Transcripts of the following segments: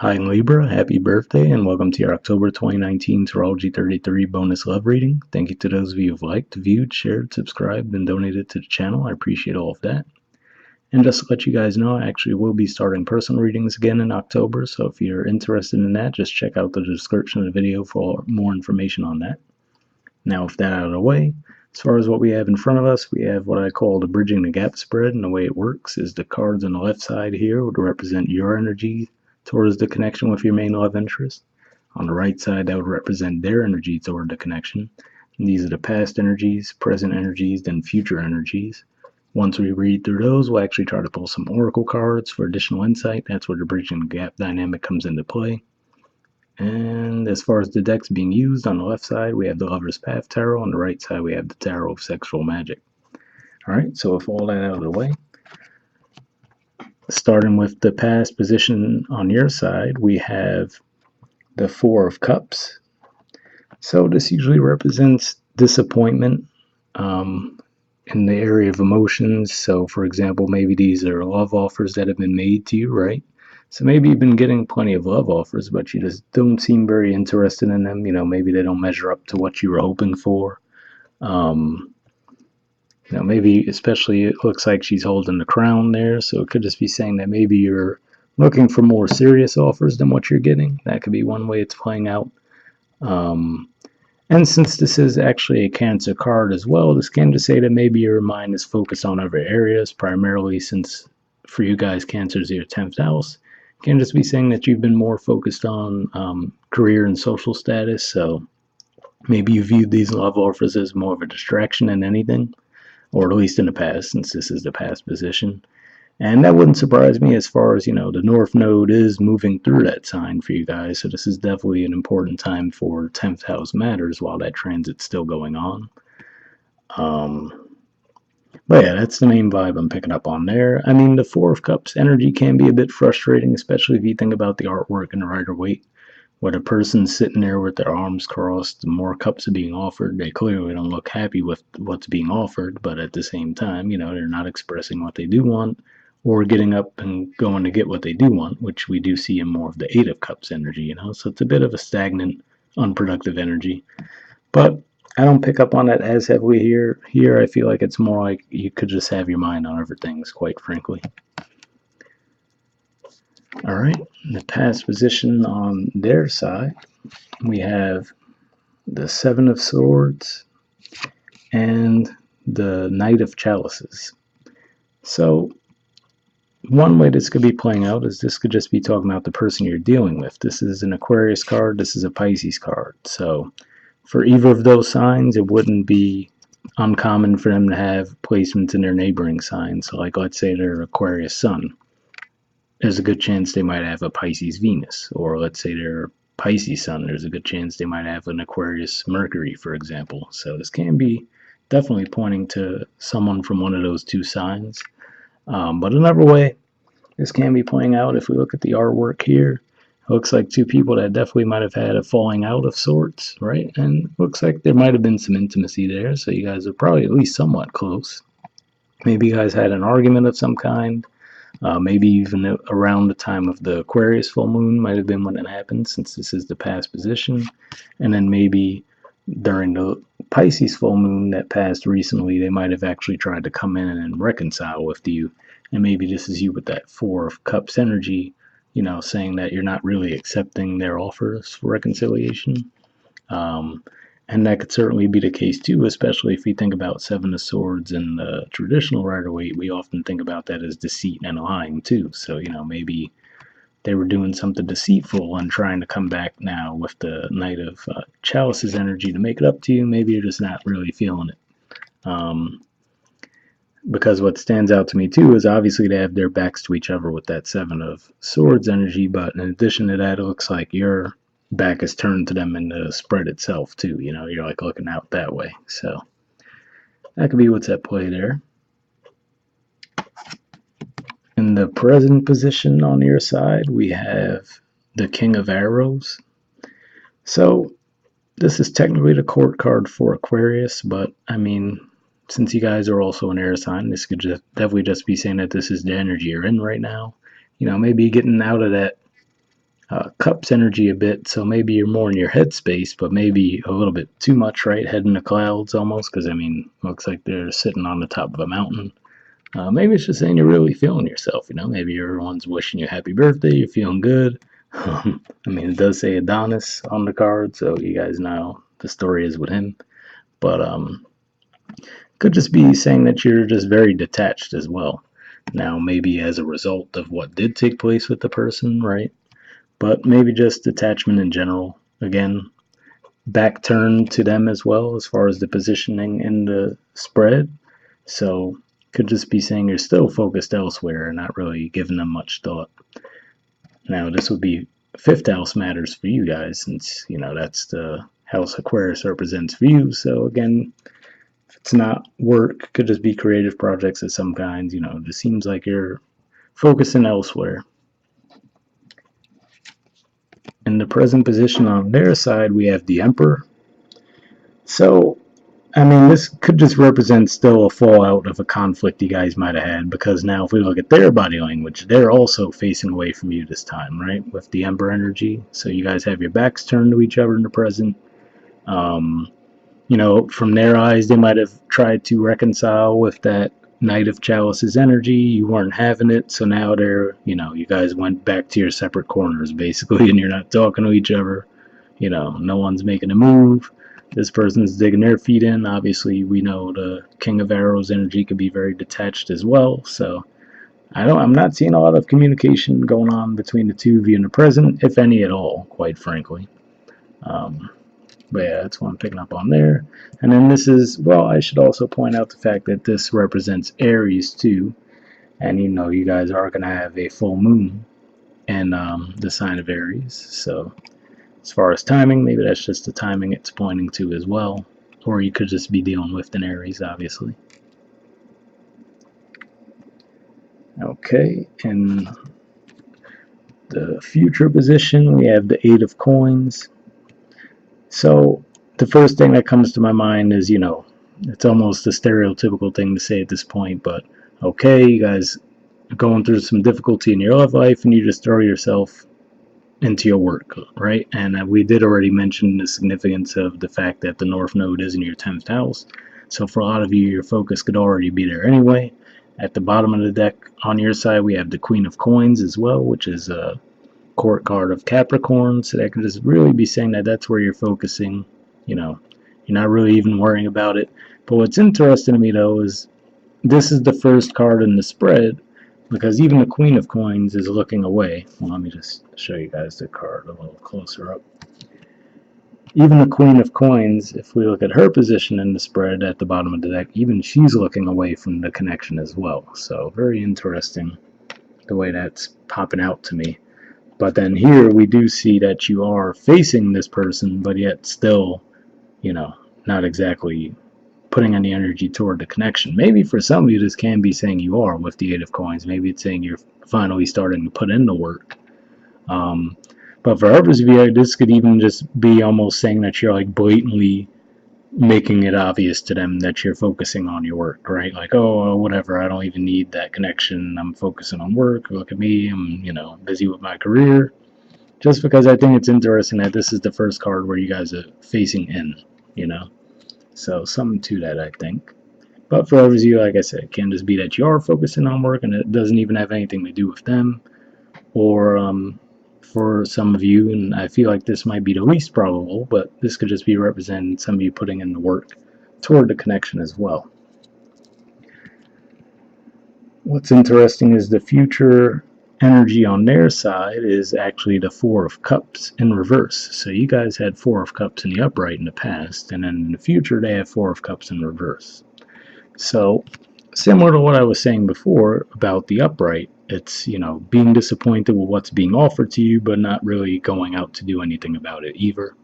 Hi Libra, happy birthday and welcome to your October 2019 Astrology 33 bonus love reading. Thank you to those of you who've liked, viewed, shared, subscribed, and donated to the channel. I appreciate all of that. And just to let you guys know, I actually will be starting personal readings again in October, so if you're interested in that, just check out the description of the video for more information on that. Now with that out of the way, as far as what we have in front of us, we have what I call the Bridging the Gap spread, and the way it works is the cards on the left side here would represent your energy towards the connection with your main love interest. On the right side, that would represent their energy toward the connection. And these are the past energies, present energies, then future energies. Once we read through those, we'll actually try to pull some oracle cards for additional insight. That's where the Bridging the Gap dynamic comes into play. And as far as the decks being used, on the left side, we have the Lover's Path Tarot. On the right side, we have the Tarot of Sexual Magic. Alright, so with all that out of the way, starting with the past position on your side, we have the Four of Cups. So this usually represents disappointment in the area of emotions. So for example, maybe these are love offers that have been made to you, right? So maybe you've been getting plenty of love offers, but you just don't seem very interested in them. You know, maybe they don't measure up to what you were hoping for. Maybe especially it looks like she's holding the crown there, so it could just be saying that maybe you're looking for more serious offers than what you're getting. That could be one way it's playing out. And since this is actually a Cancer card as well, this can just say that maybe your mind is focused on other areas, primarily since for you guys, Cancer is your 10th house. It can just be saying that you've been more focused on career and social status, so maybe you viewed these love offers as more of a distraction than anything, or at least in the past, since this is the past position. And that wouldn't surprise me as far as, the North Node is moving through that sign for you guys. So this is definitely an important time for 10th house matters while that transit's still going on. But yeah, that's the main vibe I'm picking up on there. I mean, the Four of Cups energy can be a bit frustrating, especially if you think about the artwork and the Rider-Waite, where the person's sitting there with their arms crossed, more cups are being offered. They clearly don't look happy with what's being offered, but at the same time, they're not expressing what they do want or getting up and going to get what they do want, which we do see in more of the Eight of Cups energy, so it's a bit of a stagnant, unproductive energy. But I don't pick up on that as heavily here. Here, I feel like it's more like you could just have your mind on other things, quite frankly. All right, the past position on their side, we have the Seven of Swords and the Knight of Chalices. So one way this could be playing out is this could just be talking about the person you're dealing with. This is an Aquarius card, this is a Pisces card. So for either of those signs, it wouldn't be uncommon for them to have placements in their neighboring signs. So like let's say they're Aquarius Sun. There's a good chance they might have a Pisces Venus. Or let's say they're Pisces Sun. There's a good chance they might have an Aquarius Mercury, for example. So this can be definitely pointing to someone from one of those two signs. But another way this can be playing out, if we look at the artwork here, it looks like two people that definitely might have had a falling out of sorts, right? And it looks like there might have been some intimacy there, so you guys are probably at least somewhat close. Maybe you guys had an argument of some kind. Maybe even around the time of the Aquarius full moon might have been when it happened, since this is the past position. And then maybe during the Pisces full moon that passed recently, they might have actually tried to come in and reconcile with you. And maybe this is you with that Four of Cups energy, saying that you're not really accepting their offers for reconciliation. And that could certainly be the case too, especially if you think about Seven of Swords and the traditional Rider-Waite. We often think about that as deceit and lying too. So, maybe they were doing something deceitful and trying to come back now with the Knight of Chalices energy to make it up to you. Maybe you're just not really feeling it. Because what stands out to me too is obviously they have their backs to each other with that Seven of Swords energy, but in addition to that, it looks like your back is turned to them in the spread itself too. You're like looking out that way. So that could be what's at play there. In the present position on your side, we have the King of Arrows. So this is technically the court card for Aquarius, but I mean, since you guys are also an air sign, this could definitely just be saying that this is the energy you're in right now. Maybe getting out of that Cups energy a bit, so maybe you're more in your headspace, but maybe a little bit too much, right? Head in the clouds almost, because I mean, looks like they're sitting on the top of a mountain. Maybe it's just saying you're really feeling yourself, you know? Maybe everyone's wishing you happy birthday, you're feeling good. I mean, it does say Adonis on the card, so you guys know the story is with him. But could just be saying that you're just very detached as well. Now, maybe as a result of what did take place with the person, right? But maybe just detachment in general. Again, back turn to them as well as far as the positioning in the spread. So could just be saying you're still focused elsewhere and not really giving them much thought. Now this would be fifth house matters for you guys since you know that's the house Aquarius represents for you. So again, if it's not work, could just be creative projects of some kind. You know, it just seems like you're focusing elsewhere. In the present position on their side, we have the Emperor. So I mean, this could just represent still a fallout of a conflict you guys might have had, because now if we look at their body language, they're also facing away from you this time, right? With the Emperor energy. So you guys have your backs turned to each other in the present. Um, you know, from their eyes, they might have tried to reconcile with that Knight of Chalice's energy. You weren't having it, so now they're, you know, you guys went back to your separate corners, basically, and you're not talking to each other. You know, no one's making a move. This person's digging their feet in. Obviously, we know the King of Arrows energy could be very detached as well. So I'm not seeing a lot of communication going on between the two of you in the present, if any at all, quite frankly. Um, but yeah, that's what I'm picking up on there. And then this is, well, I should also point out the fact that this represents Aries too. And you know, you guys are going to have a full moon in the sign of Aries. So as far as timing, maybe that's just the timing it's pointing to as well. Or you could just be dealing with an Aries, obviously. Okay, in the future position, we have the Eight of Coins. So the first thing that comes to my mind is, you know, it's almost a stereotypical thing to say at this point, but okay, you guys are going through some difficulty in your love life and you just throw yourself into your work, right? And we did already mention the significance of the fact that the North Node is in your 10th house. So for a lot of you, your focus could already be there anyway. At the bottom of the deck on your side, we have the Queen of Coins as well, which is a court card of Capricorn. So that could just really be saying that that's where you're focusing. You know, you're not really even worrying about it. But what's interesting to me though is this is the first card in the spread, because even the Queen of Coins is looking away. Well, let me just show you guys the card a little closer up. Even the Queen of Coins, if we look at her position in the spread at the bottom of the deck, even she's looking away from the connection as well. So very interesting the way that's popping out to me. But then here we do see that you are facing this person, but yet still, you know, not exactly putting any energy toward the connection. Maybe for some of you, this can be saying you are with the Eight of Coins. Maybe it's saying you're finally starting to put in the work. Um, but for others of you, this could even just be almost saying that you're like blatantly making it obvious to them that you're focusing on your work, right? Like, oh, whatever, I don't even need that connection. I'm focusing on work. Look at me. I'm, you know, busy with my career. Just because I think it's interesting that this is the first card where you guys are facing in, you know? So something to that, I think. But for others of you, like I said, it can just be that you are focusing on work and it doesn't even have anything to do with them. Or for some of you, and I feel like this might be the least probable, but this could just be representing some of you putting in the work toward the connection as well. What's interesting is the future energy on their side is actually the Four of Cups in reverse. So you guys had Four of Cups in the upright in the past, and then in the future they have Four of Cups in reverse. So similar to what I was saying before about the upright, it's, you know, being disappointed with what's being offered to you, but not really going out to do anything about it either.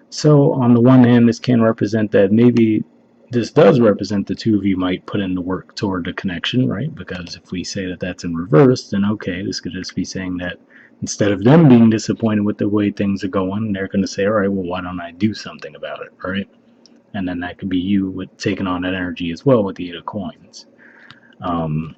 So on the one hand, this can represent that maybe this does represent the two of you might put in the work toward the connection, right? Because if we say that that's in reverse, then okay, this could just be saying that instead of them being disappointed with the way things are going, they're going to say, all right, well, why don't I do something about it, right? And then that could be you with taking on that energy as well with the Eight of Coins. Um,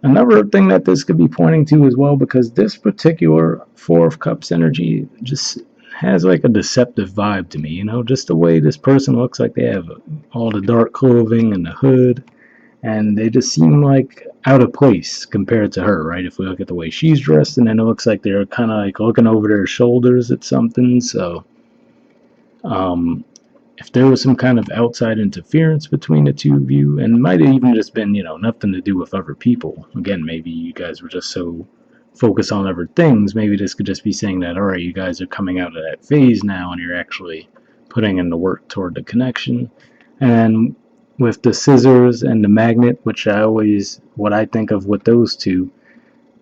Another thing that this could be pointing to as well, because this particular Four of Cups energy just has like a deceptive vibe to me, just the way this person looks, like they have all the dark clothing and the hood, and they just seem like out of place compared to her, right? If we look at the way she's dressed, and then it looks like they're kind of like looking over their shoulders at something. So um, if there was some kind of outside interference between the two of you, and it might have even just been, nothing to do with other people. Again, maybe you guys were just so focused on other things. Maybe this could just be saying that, all right, you guys are coming out of that phase now, and you're actually putting in the work toward the connection. And with the scissors and the magnet, which what I think of with those two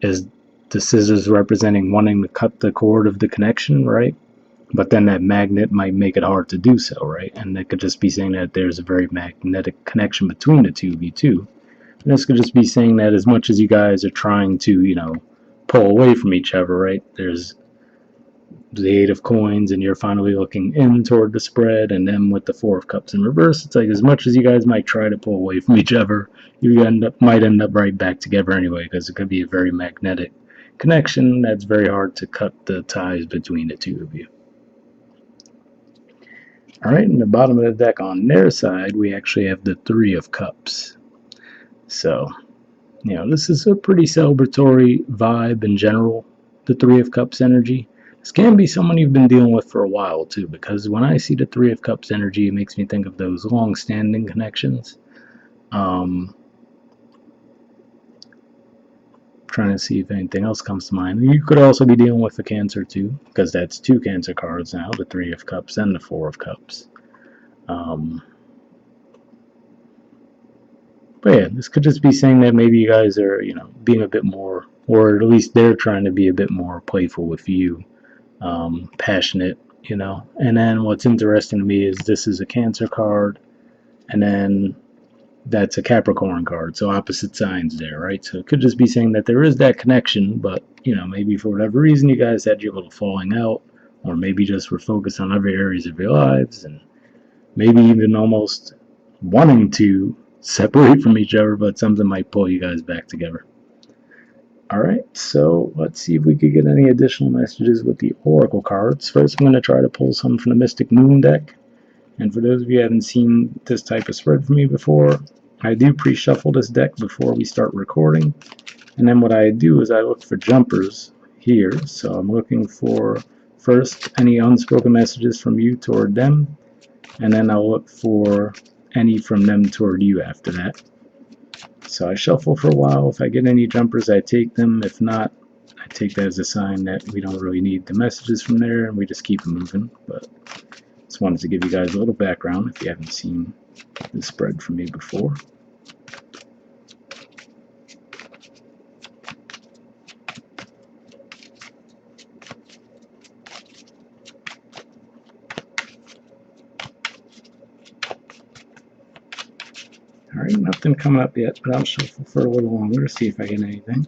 is the scissors representing wanting to cut the cord of the connection, right? But then that magnet might make it hard to do so, right? And it could just be saying that there's a very magnetic connection between the two of you, too. And this could just be saying that as much as you guys are trying to, pull away from each other, right? There's the Eight of Coins, and you're finally looking in toward the spread, and then with the Four of Cups in reverse, it's like as much as you guys might try to pull away from each other, you might end up right back together anyway, because it could be a very magnetic connection that's very hard to cut the ties between the two of you. All right, in the bottom of the deck on their side, we actually have the Three of Cups. So, this is a pretty celebratory vibe in general, the Three of Cups energy. This can be someone you've been dealing with for a while, too, because when I see the Three of Cups energy, it makes me think of those long-standing connections. Trying to see if anything else comes to mind. You could also be dealing with a Cancer, too, because that's two Cancer cards now, the Three of Cups and the Four of Cups. But yeah, this could just be saying that maybe you guys are, being a bit more, or at least they're trying to be a bit more playful with you, passionate, And then what's interesting to me is this is a Cancer card, and then that's a Capricorn card, so opposite signs there, right? So it could just be saying that there is that connection, but, maybe for whatever reason you guys had your little falling out, or maybe just were focused on other areas of your lives, and maybe even almost wanting to separate from each other, but something might pull you guys back together. All right, so let's see if we could get any additional messages with the Oracle cards. First, I'm going to try to pull some from the Mystic Moon deck. And for those of you who haven't seen this type of spread from me before, I do pre-shuffle this deck before we start recording. And then what I do is I look for jumpers here. So I'm looking for, first, any unspoken messages from you toward them. And then I'll look for any from them toward you after that. So I shuffle for a while. If I get any jumpers, I take them. If not, I take that as a sign that we don't really need the messages from there, and we just keep moving. But just wanted to give you guys a little background if you haven't seen this spread from me before. Alright, nothing coming up yet, but I'll shuffle for a little longer, see if I get anything.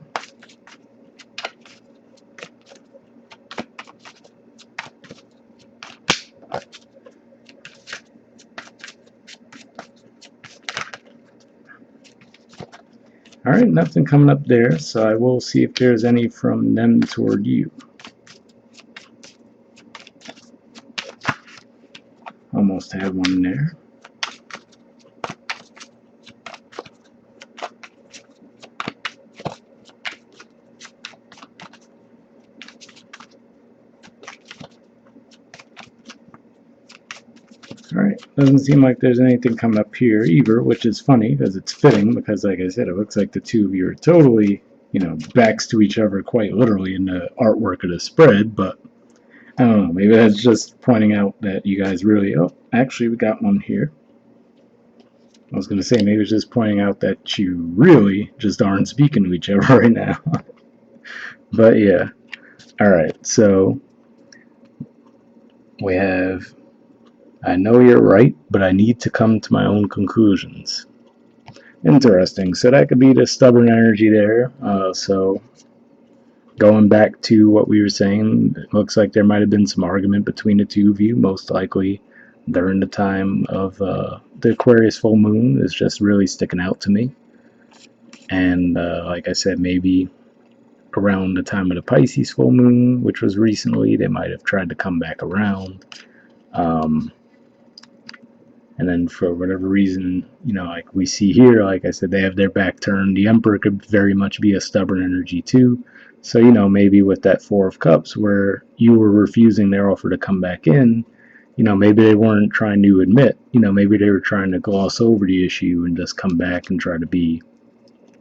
Alright, nothing coming up there, so I will see if there's any from them toward you. Almost had one there. Alright, doesn't seem like there's anything coming up here either, which is funny because it's fitting because, like I said, it looks like the two of you are totally, backs to each other quite literally in the artwork of the spread, but I don't know, maybe that's just pointing out that you guys really, oh, actually we got one here. I was going to say maybe it's just pointing out that you really just aren't speaking to each other right now. But yeah, alright, so we have, I know you're right, but I need to come to my own conclusions. Interesting. So that could be the stubborn energy there. So going back to what we were saying, it looks like there might have been some argument between the two of you, most likely during the time of the Aquarius full moon is just really sticking out to me. And like I said, maybe around the time of the Pisces full moon, which was recently, they might have tried to come back around. And then for whatever reason, like we see here, like I said, they have their back turned. The Emperor could very much be a stubborn energy too. So, maybe with that Four of Cups, where you were refusing their offer to come back in, maybe they weren't trying to admit, maybe they were trying to gloss over the issue and just come back and try to be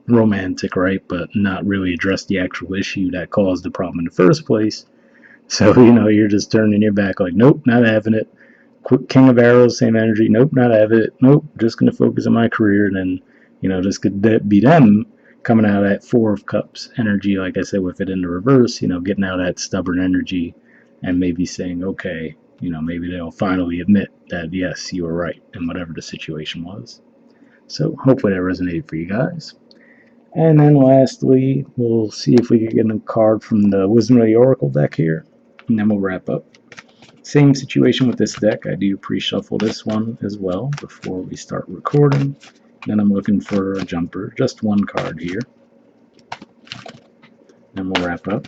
romantic, right? But not really address the actual issue that caused the problem in the first place. So, you're just turning your back like, nope, not having it. King of Arrows, same energy. Nope, not have it. Nope, just going to focus on my career. And then, this could be them coming out of that Four of Cups energy, like I said, with it in the reverse, getting out of that stubborn energy and maybe saying, okay, maybe they'll finally admit that, yes, you were right in whatever the situation was. So hopefully that resonated for you guys. And then lastly, we'll see if we can get a card from the Wisdom of the Oracle deck here, and then we'll wrap up. Same situation with this deck. I do pre-shuffle this one as well before we start recording. Then I'm looking for a jumper, just one card here. Then we'll wrap up.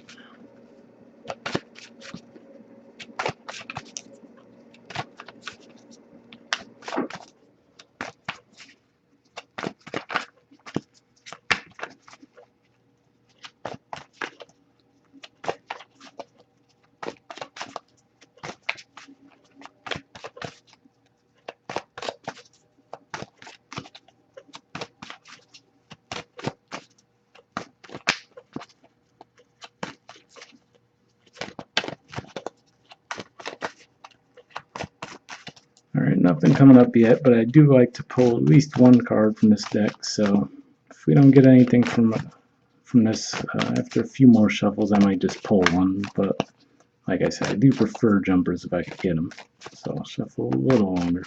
Alright, nothing coming up yet, but I do like to pull at least one card from this deck, so if we don't get anything from this after a few more shuffles, I might just pull one, but like I said, I do prefer jumpers if I could get them, so I'll shuffle a little longer.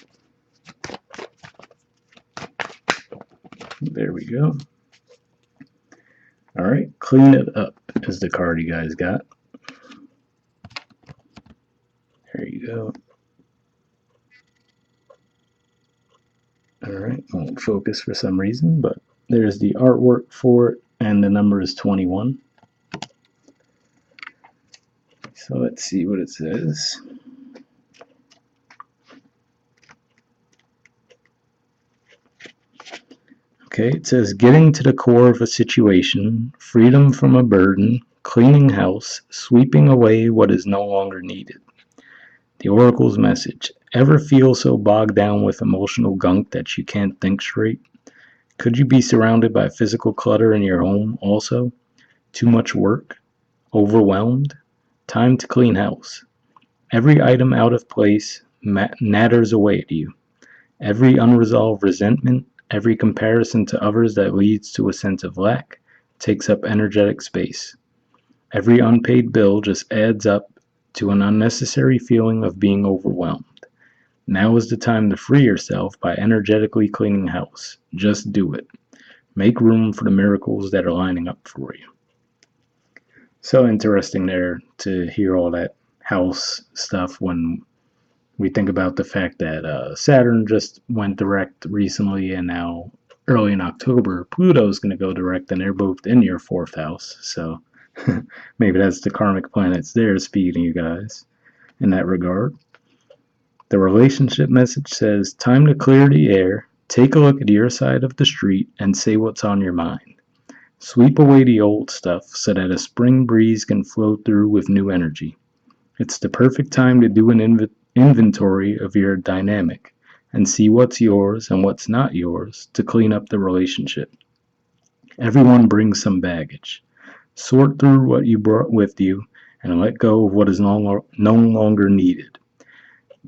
There we go. Alright, Clean It Up is the card you guys got. There you go. Alright, won't focus for some reason, but there's the artwork for it, and the number is 21. So let's see what it says. Okay, it says getting to the core of a situation, freedom from a burden, cleaning house, sweeping away what is no longer needed. The Oracle's message: ever feel so bogged down with emotional gunk that you can't think straight? Could you be surrounded by physical clutter in your home also? Too much work? Overwhelmed? Time to clean house. Every item out of place natters away at you. Every unresolved resentment, every comparison to others that leads to a sense of lack, takes up energetic space. Every unpaid bill just adds up to an unnecessary feeling of being overwhelmed. Now is the time to free yourself by energetically cleaning house. Just do it. Make room for the miracles that are lining up for you. So interesting there to hear all that house stuff when we think about the fact that Saturn just went direct recently, and now early in October, Pluto's going to go direct, and they're both in your fourth house. So maybe that's the karmic planets there speaking to you guys in that regard. The relationship message says, time to clear the air, take a look at your side of the street, and say what's on your mind. Sweep away the old stuff so that a spring breeze can flow through with new energy. It's the perfect time to do an inventory of your dynamic and see what's yours and what's not yours to clean up the relationship. Everyone brings some baggage. Sort through what you brought with you and let go of what is no longer needed.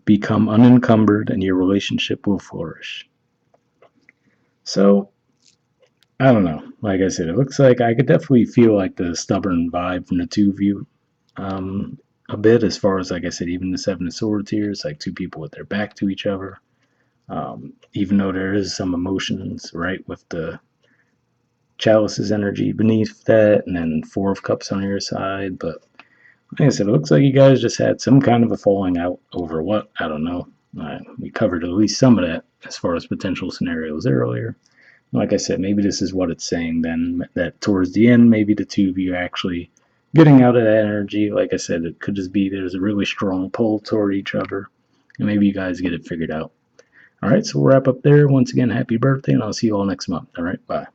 Become unencumbered and your relationship will flourish. So, I don't know. Like I said, it looks like I could definitely feel like the stubborn vibe from the two of you a bit, as far as, like I said, even the Seven of Swords here. It's like two people with their back to each other. Even though there is some emotions, right, with the Chalice's energy beneath that, and then Four of Cups on your side. But like I said, it looks like you guys just had some kind of a falling out over what? I don't know. We covered at least some of that as far as potential scenarios earlier. Like I said, maybe this is what it's saying then, that towards the end, maybe the two of you are actually getting out of that energy. Like I said, it could just be there's a really strong pull toward each other, and maybe you guys get it figured out. All right, so we'll wrap up there. Once again, happy birthday, and I'll see you all next month. All right, bye.